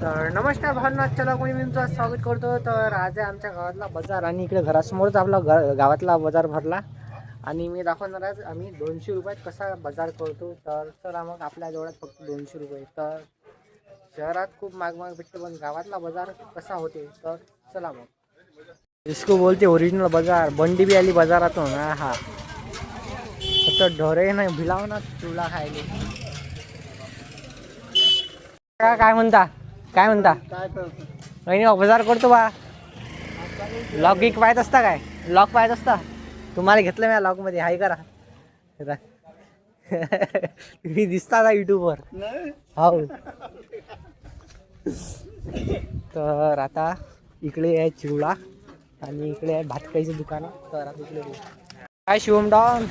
तर नमस्कार भावना, चला कोणी मी तुमचं स्वागत करतो. तर आज आहे आमच्या गावातला बाजार आणि इकडे घरासमोरच आपला गावातला बाजार भरला आणि मी दाखवणार आहे आम्ही 200 रुपयात कसा बाजार करतो. तर चला मग आपल्या जवळात फक्त 200 रुपये. तर शहरात खूप महाग भेटते पण गावातला बाजार कसा होते तर चला मग. इसको बोलते ओरिजिनल बाजार. बंडी बी आली बाजारातून. हा फक्त ढोरे नाही भिलाव ना तुला खायले. काय म्हणता काय म्हणता काही नाही बाजार करतो बा. लॉक गिक पाहत असता काय लॉक पाहत असता तुम्हाला घेतलं मी लॉक मध्ये हाय करा. तुम्ही दिसता का युट्यूबवर हो. तर आता इकडे आहे चिवडा आणि इकडे आहे भातकाईचं दुकान. तर आता इकडे काय शिवम डाऊन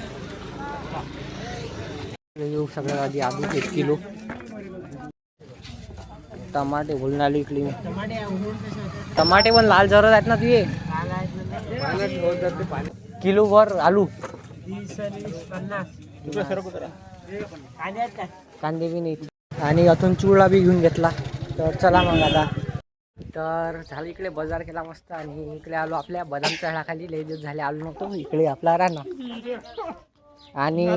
येऊ सगळ्यात आधी आलू 1 किलो. टमाटे बोलून आलो इकडे. टमाटे पण लाल जरद आहेत ना तुझे. किलो वर आलू कांदे बी नाही आणि अजून चिवडा बी घेऊन घेतला. तर चला मग आता. तर झालं इकडे बाजार केला मस्त आणि इकडे आलो आपल्या बदामच्या झाडाखाली. लय दिवस झाले आलो नव्हतो. इकडे आपला राहणार आणि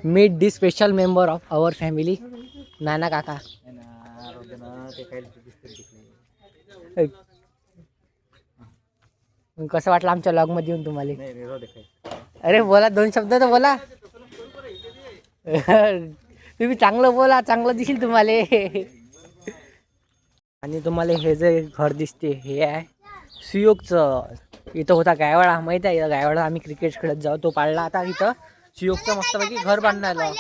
meet the special member of our family नाना काका. कसं वाटलं आमच्या लॉग मध्ये येऊन तुम्हाला. अरे बोला 2 शब्द तर बोला. तुम्ही चांगलं बोला चांगलं दिसेल तुम्हाला. आणि तुम्हाला हे जे घर दिसते हे आहे सुयोगचं. इथं होता गायवाडा माहित आहे. गायवाडा आम्ही क्रिकेट खेळत जाऊ तो पाळला. आता इथं सुयोगचं मस्तपैकी घर बांधण्याला.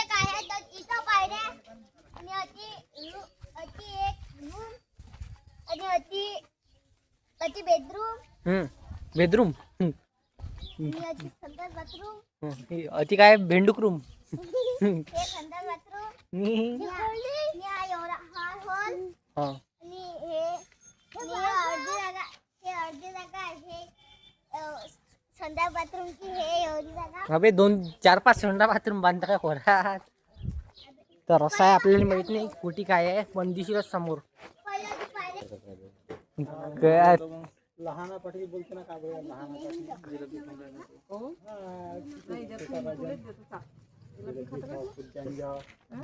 बेडरूम अति काय भेंडूक रूम. अबे 2-4-5 संडा बाथरूम बांधता काय खोरात. तर असं आहे आपल्याला माहित नाही कुठे काय आहे पण दिशीलच समोर. लहान पटरी बोलते ना का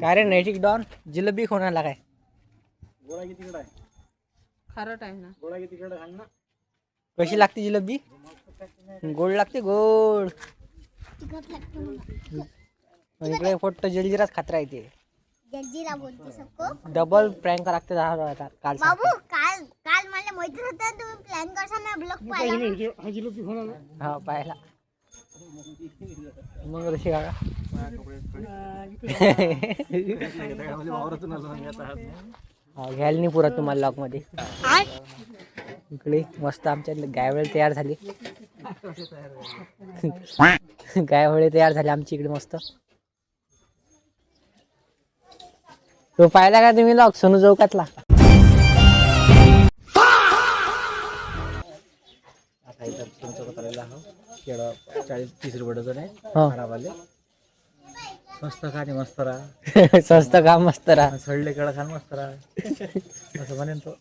काय रे नैतिक डॉन जिलेबी कोणाला काय. गोळा किती कडे आहे खारट आहे ना. गोळा किती कडे आहे ना. कशी लागते जिलेबी. गोड लागते गोड. इकडे फोटो जलजिराच खात्रा येते. जलजीरा बोलते सबको. डबल प्रँक लागते काल बाबू. काल मला माहिती होतं तुम्ही प्लॅन करसा ना ब्लॉग पाहिला. हा जिलेबी होणार हा पाहिला मग ऋषी काका. घ्यायला नाही पुरा तुम्हाला लॉक मध्ये. इकडे मस्त आमच्या गायवळे तयार झाले. गायवळे तयार झाले आमची इकडे मस्त. तो पाहिला का तुम्ही लॉक सोनू चौकातला. आता इथं सोनू चौकात आलेला हा. केळं 40-30 रुपये डझन आहे. खराबवाले मस्त खाणे मस्त राहा. स्वस्त का मस्त राहा. सडले केळं खाण मस्त राहा असं म्हणेन तो.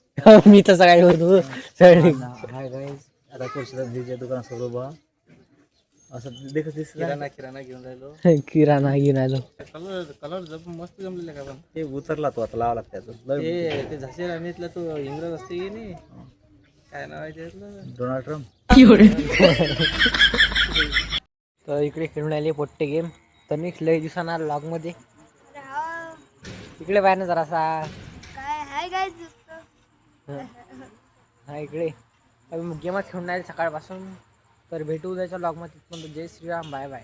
मी तसं काय बोलतो सडले. हाय गाईस आता कृष्णजीच्या दुकानासमोर उभा असं देखत दिसत. किराणा घेऊन राहिलो. किराणा घेऊन राहिलो. कलर जब मस्त जमलेला का पण ते उतरला तो आता लावा लागतं. ते झाशी राणीतला तो इंग्रज असते की नाही काय नाव आहे त्यातलं डोनाल्ड ट्रम्प. तर इकडे खेळून आले पोट्टे गेम. तर मी लय दिवसांना लॉग मध्ये इकडे पाहिजे जरासा हा इकडे गेमच खेळून आले सकाळपासून. तर भेटू उद्याच्या लॉग मध्ये. जय श्रीराम बाय बाय.